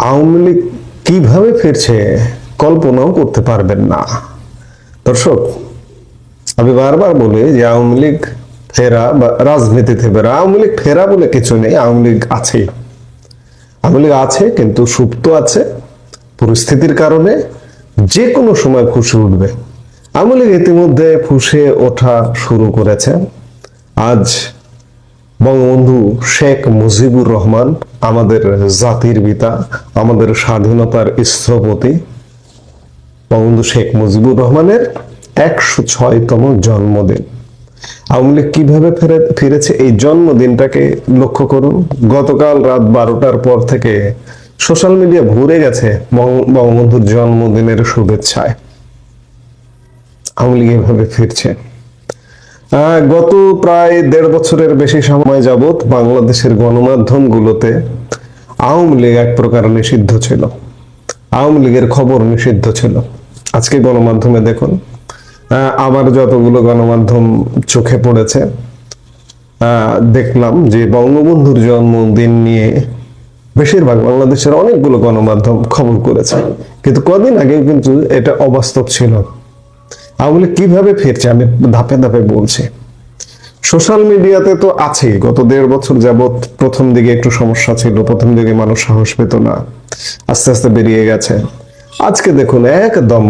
আওয়ামী লীগ কিভাবে ফিরছে কল্পনাও করতে পারবেন না। দর্শক, আমি বারবার বলি যে আওয়ামী লীগ ফেরা বা রাজনীতিতে ফেরা, আওয়ামী লীগ ফেরা বলে কিছু নেই, আওয়ামী লীগ আছে। আওয়ামী লীগ আছে, কিন্তু সুপ্ত আছে, পরিস্থিতির কারণে যে কোনো সময় ফুসে উঠবে। আওয়ামী লীগ ইতিমধ্যে ফুসে ওঠা শুরু করেছে। আজ বঙ্গবন্ধু শেখ মুজিবুর রহমান, আমাদের জাতির পিতা, আমাদের স্বাধীনতার স্থপতি বঙ্গবন্ধু শেখ মুজিবুর রহমানের 106তম জন্মদিন। আওয়ামী লীগ কিভাবে ফিরেছে এই জন্মদিনটাকে লক্ষ্য করুন। গতকাল রাত 12টার পর থেকে সোশ্যাল মিডিয়া ভরে গেছে বঙ্গবন্ধুর জন্মদিনের শুভেচ্ছায়। আওয়ামী লীগ এভাবে ফিরছে। গত প্রায় 1.5 বছরের বেশি সময় যাবত বাংলাদেশের গণমাধ্যম গুলোতে আওয়ামী লীগ এক প্রকার নিষিদ্ধ ছিল, আওয়ামী লীগের খবর নিষিদ্ধ ছিল। আজকে গণমাধ্যমে দেখুন, আবার যতগুলো গণমাধ্যম চোখে পড়েছে, দেখলাম যে বঙ্গবন্ধুর জন্মদিন নিয়ে বেশিরভাগ বাংলাদেশের অনেকগুলো গণমাধ্যম খবর করেছে, কিন্তু কদিন আগেও কিন্তু এটা অবাস্তব ছিল। আওয়ামী লীগ কিভাবে ফিরছে আমি ধাপে ধাপে বলছি। সোশ্যাল মিডিয়াতে তো আছে, গত 1.5 বছর যাবত প্রথম দিকে একটু সমস্যা ছিল, প্রথম দিকে মানুষ সাহস পেত না, আস্তে আস্তে বেরিয়ে গেছে। আজকে দেখুন একদম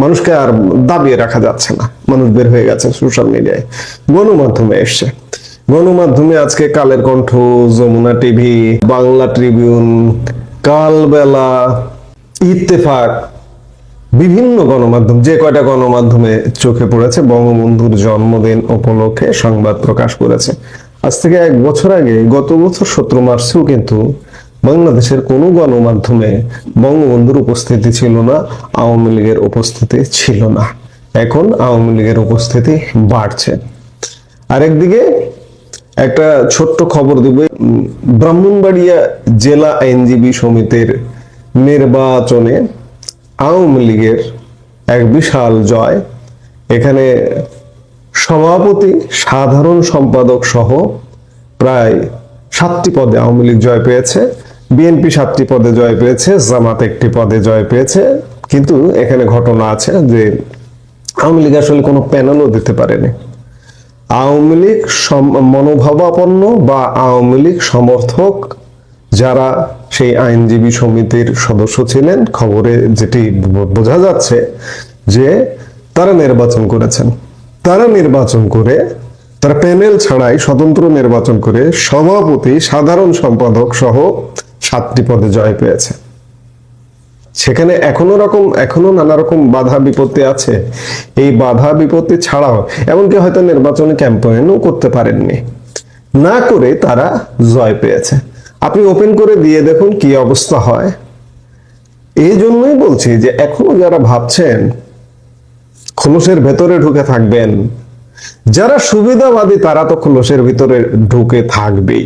মানুষকে আর দাবিয়ে রাখা যাচ্ছে না, মানুষ বের হয়ে গেছে সোশ্যাল মিডিয়ায়, গণমাধ্যমে এসছে। গণমাধ্যমে আজকে কালের কণ্ঠ, যমুনা টিভি, বাংলা ট্রিবিউন, কালবেলা, ইত্তেফাক, বিভিন্ন গণমাধ্যম, যে কয়টা গণমাধ্যমে চোখে পড়েছে বঙ্গবন্ধুর জন্মদিন উপলক্ষে সংবাদ প্রকাশ করেছে। আজ থেকে 1 বছর আগে, গত বছর 17 মার্চেও কিন্তু বাংলাদেশের কোনো গণমাধ্যমে বঙ্গবন্ধুর উপস্থিতি ছিল না, আওয়ামী লীগের উপস্থিতি ছিল না। এখন আওয়ামী লীগের উপস্থিতি বাড়ছে। আরেকদিকে একটা ছোট্ট খবর দিব, ব্রাহ্মণবাড়িয়া জেলা আইনজীবী সমিতির নির্বাচনে আওয়ামী লীগের এক বিশাল জয়। এখানে সভাপতি, সাধারণ সম্পাদক সহ প্রায় 7টি পদে আওয়ামী লীগ জয় পেয়েছে। বিএনপি 7টি পদে জয় পেয়েছে, জামাত 1টি পদে জয় পেয়েছে। কিন্তু এখানে ঘটনা আছে যে আওয়ামী লীগ আসলে কোনো প্যানেলও দিতে পারেনি। আওয়ামী লীগ মনোভাবাপন্ন বা আওয়ামী লীগ সমর্থক যারা সেই আইনজীবী সমিতির সদস্য ছিলেন, খবরে যেটি বোঝা যাচ্ছে যে তারা নির্বাচন করেছেন। তারা নির্বাচন করে, তারা প্যানেল ছাড়াই স্বতন্ত্র নির্বাচন করে সভাপতি, সাধারণ সম্পাদক সহ 7টি পদে জয় পেয়েছে। সেখানে এখনো নানা রকম বাধা বিপত্তি আছে। এই বাধা বিপত্তি ছাড়াও এমনকি হয়তো নির্বাচনী ক্যাম্পেইনও করতে পারেননি, না করে তারা জয় পেয়েছে। আপনি ওপেন করে দিয়ে দেখুন কি অবস্থা হয়। এই জন্যই বলছি যে এখনো যারা ভাবছেন খোলসের ভেতরে ঢুকে থাকবেন, যারা সুবিধাবাদী তারা তো খোলসের ভিতরে ঢুকে থাকবেই,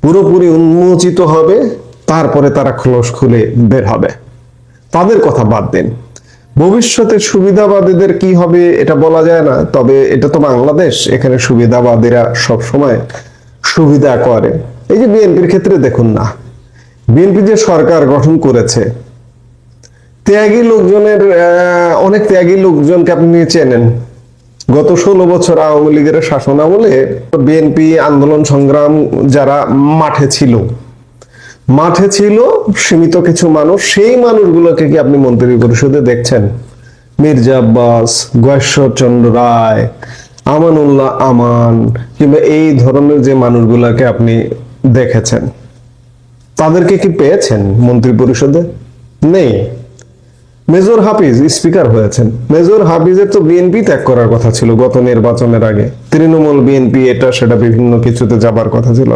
পুরোপুরি উন্মোচিত হবে, তারপরে তারা খোলস খুলে বের হবে। তাদের কথা বাদ দিন। ভবিষ্যতে সুবিধাবাদীদের কি হবে এটা বলা যায় না, তবে এটা তো বাংলাদেশ, এখানে সুবিধাবাদীরা সব সময় সুবিধা করে। এই যে বিএনপির ক্ষেত্রে দেখুন না, বিএনপি যে সরকার গঠন করেছে, ত্যাগী লোকজনের অনেক ত্যাগী লোকজনকে আপনি চেনেন। গত 16 বছর আওয়ামী লীগের শাসন আমলে বিএনপি আন্দোলন সংগ্রাম যারা মাঠে ছিল সীমিত কিছু মানুষ, সেই মানুষগুলোকে কি আপনি মন্ত্রী পরিষদে দেখছেন? মির্জা আব্বাস, গয়েশ্বরচন্দ্র রায়, আমানুল্লাহ আমান, কিংবা এই ধরনের যে মানুষগুলাকে আপনি দেখেছেন, তাদেরকে কি পেয়েছেন মন্ত্রী পরিষদে? নেই। মেজর হাফিজ স্পিকার হয়েছেন। মেজর হাফিজের তো বিএনপি ত্যাগ করার কথা ছিল গত নির্বাচনের আগে, তৃণমূল বিএনপি এটা সেটা বিভিন্ন কিছুতে যাবার কথা ছিল,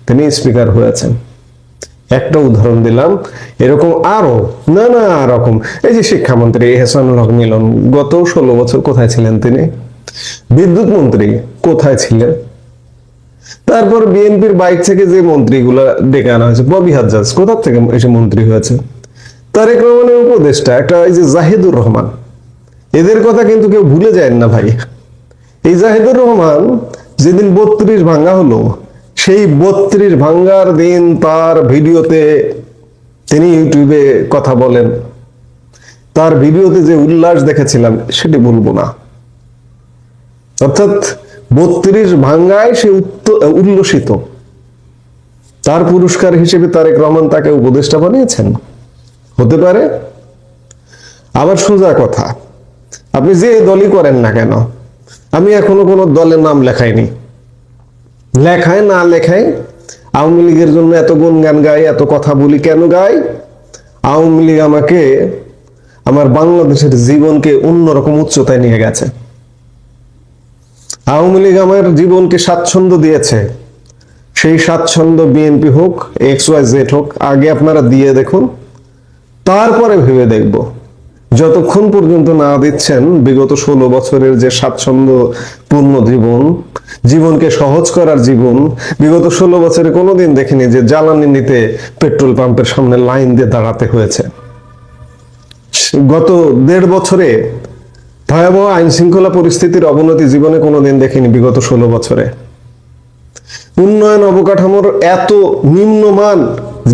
তিনি স্পিকার হয়েছেন। একটা উদাহরণ দিলাম, এরকম আরো নানা রকম। এই যে শিক্ষামন্ত্রী এহসানুল হক মিলন, গত 16 বছর কোথায় ছিলেন তিনি? বিদ্যুৎ মন্ত্রী কোথায় ছিলেন? তারপর বিএনপির বাইক থেকে যে মন্ত্রীগুলা ডেকে আনা হয়েছে, ববি হাজ্জাজ কোথা থেকে এসে মন্ত্রী হয়েছে? তারেক রহমানের উপদেষ্টা একটা এই যে জাহিদুর রহমান, এদের কথা কিন্তু কেউ ভুলে যায় না ভাই। এই জাহিদুর রহমান যেদিন 32 ভাঙ্গা হলো, সেই 32 ভাঙ্গার দিন তার ভিডিওতে তিনি ইউটিউবে কথা বলেন, তার ভিডিওতে যে উল্লাস দেখেছিলাম সেটি বলবো না। অর্থাৎ 32 ভাঙ্গায় সে উল্লসিত। তার পুরস্কার হিসেবে তারেক রহমান তাকে উপদেষ্টা বানিয়েছেন, হতে পারে। আবার সোজা কথা, আপনি যে দলই করেন না কেন, আমি এখনো কোনো দলের নাম লেখাইনি, লেখায় না লেখায় আওয়ামী লীগের জন্য এত গুণগান গাই, এত কথা বলি কেন গাই? আওয়ামী লীগ আমাকে, আমার বাংলাদেশের জীবনকে অন্যরকম উচ্চতায় নিয়ে গেছে। আওয়ামী লীগ আমার জীবনকে স্বাচ্ছন্দ্য দিয়েছে। সেই স্বাচ্ছন্দ্য বিএনপি হোক, XYZ হোক, আগে আপনারা দিয়ে দেখুন, তারপরে ভেবে দেখব। যতক্ষণ পর্যন্ত না দিচ্ছেন বিগত 16 বছরের যে স্বাচ্ছন্দ্যপূর্ণ জীবনকে সহজ করার জীবন, বিগত 16 বছরে কোনোদিন দেখিনি যে জ্বালানি নিতে পেট্রোল পাম্পের সামনে লাইন দিয়ে দাঁড়াতে হয়েছে। গত 1.5 বছরে ভয়াবহ আইন শৃঙ্খলা পরিস্থিতির অবনতি জীবনে কোনোদিন দেখিনি। বিগত 16 বছরে উন্নয়ন অবকাঠামোর এত নিম্নমান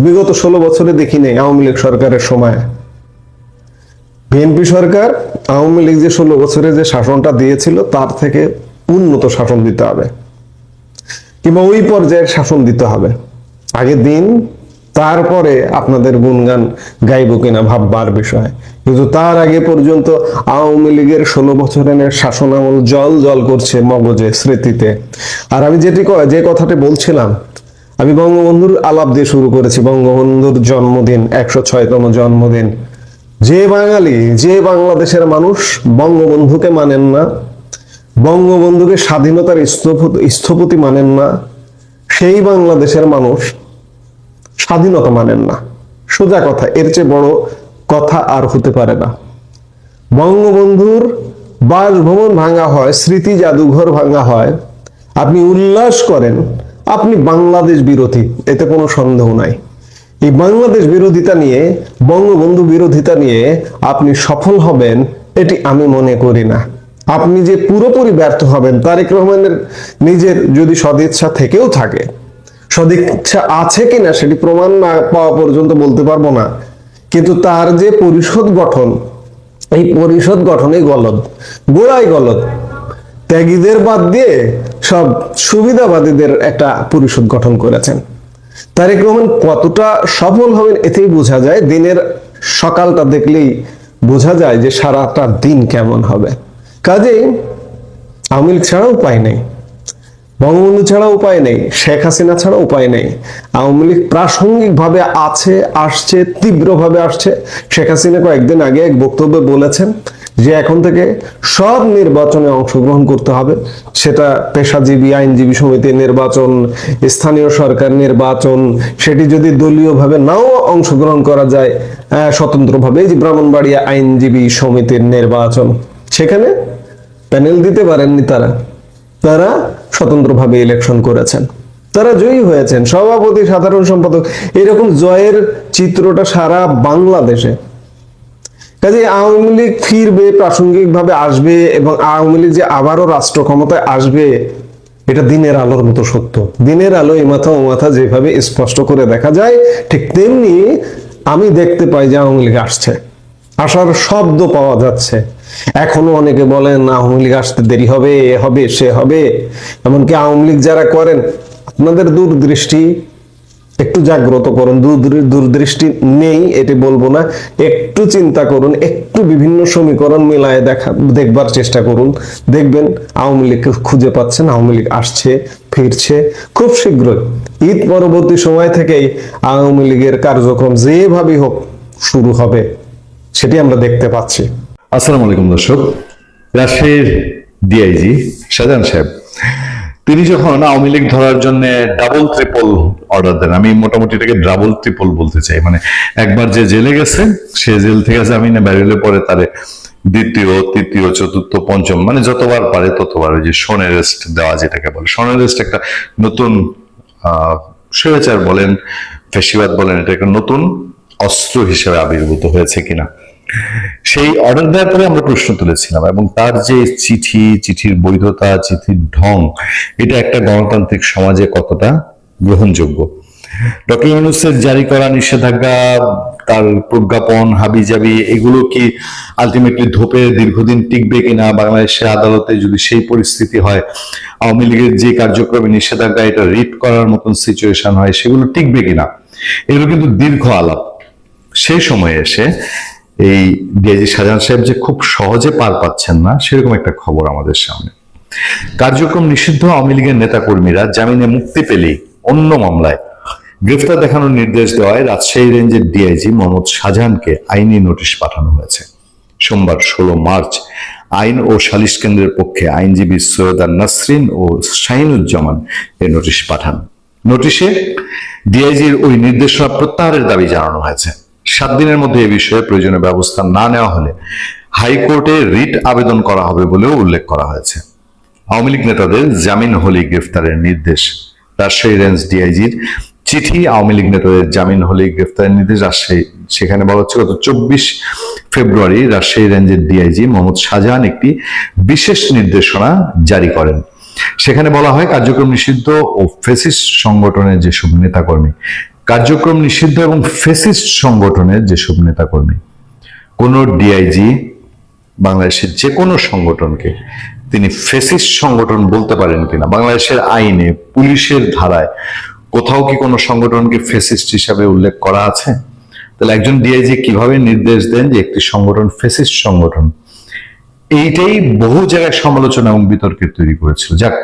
বিগত 16 বছরে দেখিনি আওয়ামী লীগ সরকারের সময়। বিএনপি সরকার আওয়ামী লীগ যে 16 বছরে যে শাসনটা দিয়েছিল তার থেকে উন্নত শাসন দিতে হবে, কিংবা ওই পর্যায়ের শাসন দিতে হবে। আগে দিন, তারপরে আপনাদের গুণগান গাইব কিনা ভাববার বিষয়। কিন্তু তার আগে পর্যন্ত আওয়ামী লীগের 16 বছরের শাসন আমল জল জল করছে মগজে, স্মৃতিতে। আর আমি যে কথাটি বলছিলাম, আমি বঙ্গবন্ধুর আলাপ দিয়ে শুরু করেছি। বঙ্গবন্ধুর জন্মদিন, 106তম জন্মদিন। যে বাঙালি, যে বাংলাদেশের মানুষ বঙ্গবন্ধুকে মানেন না, বঙ্গবন্ধুকে স্বাধীনতার স্থপতি মানেন না, সেই বাংলাদেশের মানুষ স্বাধীনতা মানেন না। সোজা কথা, এর চেয়ে বড় কথা আর হতে পারে না। বঙ্গবন্ধুর বাসভবন ভাঙা হয়, স্মৃতি জাদুঘর ভাঙা হয়, আপনি উল্লাস করেন, আপনি বাংলাদেশ বিরোধী, এতে কোনো সন্দেহ নাই। এই বাংলাদেশ বিরোধিতা নিয়ে, বঙ্গবন্ধু বিরোধিতা নিয়ে আপনি সফল হবেন এটি আমি মনে করি না। আপনি যে পুরোপুরি ব্যর্থ হবেন, তারেক রহমানের নিজের যদি সদিচ্ছা থেকেও থাকে, সদিচ্ছা আছে কিনা সেটি প্রমাণ না পাওয়া পর্যন্ত বলতে পারবো না, কিন্তু তার যে পরিষদ গঠন, এই পরিষদ গঠনে গলদ, গোড়ায় গলদ। ত্যাগীদের বাদ দিয়ে সব সুবিধাবাদীদের একটা পরিষদ গঠন করেছেন। তারেক রহমান কতটা সফল হবেন এতেই বোঝা যায়। দিনের সকালটা দেখলেই বোঝা যায় যে সারাটা দিন কেমন হবে। কাজেই আওয়ামী লীগ ছাড়া উপায় নেই, বঙ্গবন্ধু ছাড়া উপায় নেই, শেখ হাসিনা ছাড়া উপায় নেই। আওয়ামী লীগ প্রাসঙ্গিকভাবে আছে, আসছে, তীব্রভাবে আসছে। শেখ হাসিনা কয়েকদিন আগে এক বক্তব্যে বলেছেন যে এখন থেকে সব নির্বাচনে অংশগ্রহণ করতে হবে, সেটা পেশাজীবী আইনজীবী সমিতির নির্বাচন, স্থানীয় সরকার নির্বাচন, সেটি যদি দলীয়ভাবে নাও অংশগ্রহণ করা যায়, স্বতন্ত্রভাবে, যে ব্রাহ্মণবাড়িয়া আইনজীবী সমিতির নির্বাচন, সেখানে প্যানেল দিতে পারেননি তারা স্বতন্ত্রভাবে ইলেকশন করেছেন, তারা জয়ী হয়েছেন, সভাপতি, সাধারণ সম্পাদক, এরকম জয়ের চিত্রটা সারা বাংলাদেশে। কাজে আওয়ামী লীগ ফিরবে, প্রাসঙ্গিকভাবে আসবে, এবং আওয়ামী লীগ যে আবারও রাষ্ট্র ক্ষমতায় আসবে এটা দিনের আলোর মতো সত্য। দিনের আলো এ মাথা ও মাথা যেভাবে স্পষ্ট করে দেখা যায়, ঠিক তেমনি আমি দেখতে পাই যে আওয়ামী লীগ আসছে, আসার শব্দ পাওয়া যাচ্ছে। এখনো অনেকে বলেন আওয়ামী লীগ আসতে দেরি হবে, এ হবে, সে হবে। এমনকি আওয়ামী লীগ যারা করেন, আপনাদের দূরদৃষ্টি একটু জাগ্রত করুন। দূরদৃষ্টি নেই এটি বলবো না, একটু চিন্তা করুন, একটু বিভিন্ন সমীকরণ মিলায় দেখবার চেষ্টা করুন, দেখবেন আওয়ামী লীগ খুঁজে পাচ্ছেন, আওয়ামী লীগ আসছে, ফিরছে খুব শীঘ্রই। ঈদ পরবর্তী সময় থেকেই আওয়ামী লীগের কার্যক্রম যেভাবেই হোক শুরু হবে, সেটি আমরা দেখতে পাচ্ছি। আসসালামু আলাইকুম দর্শক। রাজশাহীর ডিআইজি শাহজাহান সাহেব তিনি যখন আওয়ামী লীগ ধরার জন্য ডাবল ট্রিপল অর্ডার দেন, আমি মোটামুটি এটাকে ডাবল ট্রিপল বলতে চাই, মানে একবার যে জেলে গেছে সে জেল থেকে জামিনে বেরোলে পরে তারে দ্বিতীয়, তৃতীয়, চতুর্থ, পঞ্চম, মানে যতবার পারে ততবার ওই যে শোন অ্যারেস্ট দেওয়া, যেটাকে বলে শোন অ্যারেস্ট, একটা নতুন স্বৈরাচার বলেন, ফ্যাসিবাদ বলেন, এটা একটা নতুন অস্ত্র হিসেবে আবির্ভূত হয়েছে কিনা সেই অর্ডার দেওয়ার পরে আমরা প্রশ্ন তুলেছিলাম, এবং তার যে চিঠির বৈধতা, চিঠির ঢং, এটা একটা গণতান্ত্রিক সমাজে কতটা গ্রহণযোগ্য। ডক্টর ইউনূসের জারি করা নিষেধাজ্ঞা, তার প্রজ্ঞাপন, হাবিজাবি, এগুলো কি আলটিমেটলি ধোপে দীর্ঘদিন টিকবে কিনা? বাংলাদেশের আদালতে যদি সেই পরিস্থিতি হয়, আওয়ামী লীগের যে কার্যক্রমে নিষেধাজ্ঞা এটা রিট করার মতন সিচুয়েশন হয়, সেগুলো টিকবে কিনা? এগুলো কিন্তু দীর্ঘ আলাপ। সেই সময়ে এসে এই ডিআইজি শাহজাহান সাহেব যে খুব সহজে পার পাচ্ছেন না, সেরকম একটা খবর আমাদের সামনে। কার্যক্রম নিষিদ্ধ আওয়ামী লীগের নেতাকর্মীরা জামিনে মুক্তি পেলেই অন্য মামলায় গ্রেফতার দেখানোর নির্দেশ দেওয়ায় রাজশাহী রেঞ্জের ডিআইজি মোহাম্মদ শাহজাহানকে আইনি নোটিশ পাঠানো হয়েছে। সোমবার 16 মার্চ আইন ও সালিশ কেন্দ্রের পক্ষে আইনজীবী সৈয়দা নাসরিন ও শাহিনুজ্জামান এই নোটিশ পাঠান। নোটিশে ডিআইজির ওই নির্দেশনা প্রত্যাহারের দাবি জানানো হয়েছে। 7 দিনের মধ্যে এ বিষয়ে প্রয়োজনীয় ব্যবস্থা না নেওয়া হলে হাইকোর্টে রিট আবেদন করা হবে বলেও উল্লেখ করা হয়েছে। আওয়ামী লীগ নেতাদের জামিন হলেই গ্রেফতারের নির্দেশ। রাজশাহী রেঞ্জ ডিআইজির চিঠি আওয়ামী লীগ নেতাদের জামিন হলেই গ্রেফতারের নির্দেশ রাজশাহী। সেখানে বলা হচ্ছে গত 24 ফেব্রুয়ারি রাজশাহী রেঞ্জের ডিআইজি মোহাম্মদ শাহজাহান একটি বিশেষ নির্দেশনা জারি করেন। সেখানে বলা হয়, কার্যক্রম নিষিদ্ধ ও ফেসিস্ট সংগঠনের যেসব নেতাকর্মী, কার্যক্রম নিষিদ্ধ এবং ফেসিস্ট সংগঠনের যেসব নেতাকর্মী, কোন ডিআইজি বাংলাদেশের যে কোনো সংগঠনকে তিনি ফেসিস্ট সংগঠন বলতে পারেন কিনা? বাংলাদেশের আইনে, পুলিশের ধারায় কোথাও কি কোনো সংগঠনকে ফেসিস্ট হিসাবে উল্লেখ করা আছে? তাহলে একজন ডিআইজি কিভাবে নির্দেশ দেন যে একটি সংগঠন ফেসিস্ট সংগঠন? এইটাই বহু জায়গায় সমালোচনা এবং বিতর্কের তৈরি করেছিল। যাক,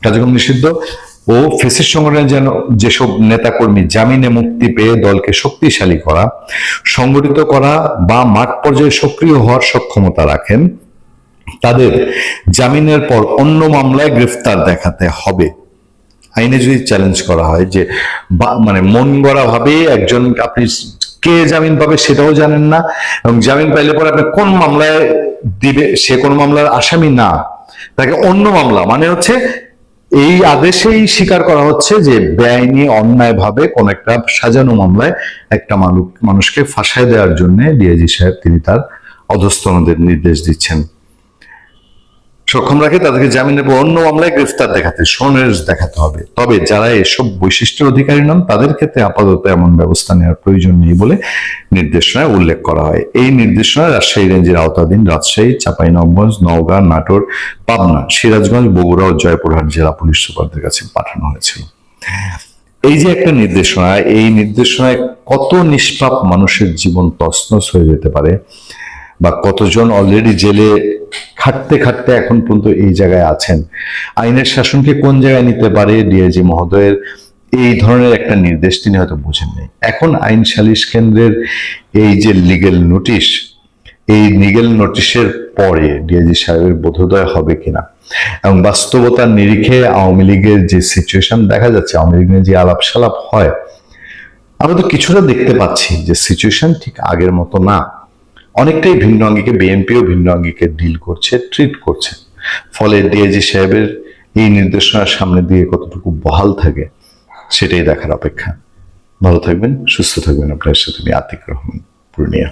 কার্যক্রম নিষিদ্ধ ও ফেসিস্ট সংগঠনের যেন যেসব নেতাকর্মী জামিনে মুক্তি পেয়ে দলকে শক্তিশালী করা, সংগঠিত করা বা মাঠ পর্যায়ে সক্রিয় হওয়ার সক্ষমতা রাখেন, তাদের জামিনের পর অন্য মামলায় গ্রেফতার দেখাতে হবে। আইনে যদি চ্যালেঞ্জ করা হয় যে মানে মন গড়া ভাবে একজন, আপনি কে জামিন পাবে সেটাও জানেন না, এবং জামিন পাইলে পরে আপনি কোন মামলায় দিবে, সে কোন মামলার আসামি না, তাকে অন্য মামলা, মানে হচ্ছে এই আদেশেই স্বীকার করা হচ্ছে যে বেআইনি অন্যায় ভাবে কোন একটা সাজানো মামলায় একটা মানুষকে ফাঁসায় দেওয়ার জন্য ডিআইজি সাহেব তিনি তার অধস্তনদের নির্দেশ দিচ্ছেন। সক্ষম রাখে তাদেরকে জামিনের পর অন্য মামলায় গ্রেফতার দেখাতে, সনদ দেখাতে হবে। তবে যারা এসব বৈশিষ্ট্যের অধিকারী নন তাদের ক্ষেত্রে আপাতত এমন ব্যবস্থা নেওয়ার প্রয়োজন নেই বলে নির্দেশনায় উল্লেখ করা হয়। এই নির্দেশনা রাজশাহী রেঞ্জের আওতাধীন রাজশাহী, চাঁপাইনবাবগঞ্জ, নওগাঁ, নাটোর, পাবনা, সিরাজগঞ্জ, বগুড়া ও জয়পুরহাট জেলা পুলিশ সুপারদের কাছে পাঠানো হয়েছিল। এই যে একটা নির্দেশনা, এই নির্দেশনায় কত নিষ্পাপ মানুষের জীবন তছনছ হয়ে যেতে পারে, বা কতজন অলরেডি জেলে খাটতে খাটতে এখন পর্যন্ত এই জায়গায় আছেন। আইনের শাসনকে কোন জায়গায় নিতে পারে ডিআইজি মহোদয়ের এই ধরনের একটা নির্দেশ তিনি হয়তো বুঝেন নেই। এখন আইন সালিশ কেন্দ্রের এই যে লিগেল নোটিশ, এই লিগেল নোটিশের পরে ডিআইজি সাহেবের বোধোদয় হবে কিনা, এবং বাস্তবতার নিরিখে আওয়ামী লীগের যে সিচুয়েশন দেখা যাচ্ছে, আওয়ামী লীগের যে আলাপ সালাপ হয়, আমরা তো কিছুটা দেখতে পাচ্ছি যে সিচুয়েশন ঠিক আগের মতো না, অনেকটাই ভিন্ন আঙ্গিকে, বিএনপিও ভিন্ন আঙ্গিকে ডিল করছে, ট্রিট করছে। ফলে ডিআইজি সাহেবের এই নির্দেশনার সামনে দিয়ে কতটুকু বহাল থাকে সেটাই দেখার অপেক্ষা। ভালো থাকবেন, সুস্থ থাকবেন। আপনার সাথে আমি আতিক রহমান, পূর্ণিয়া।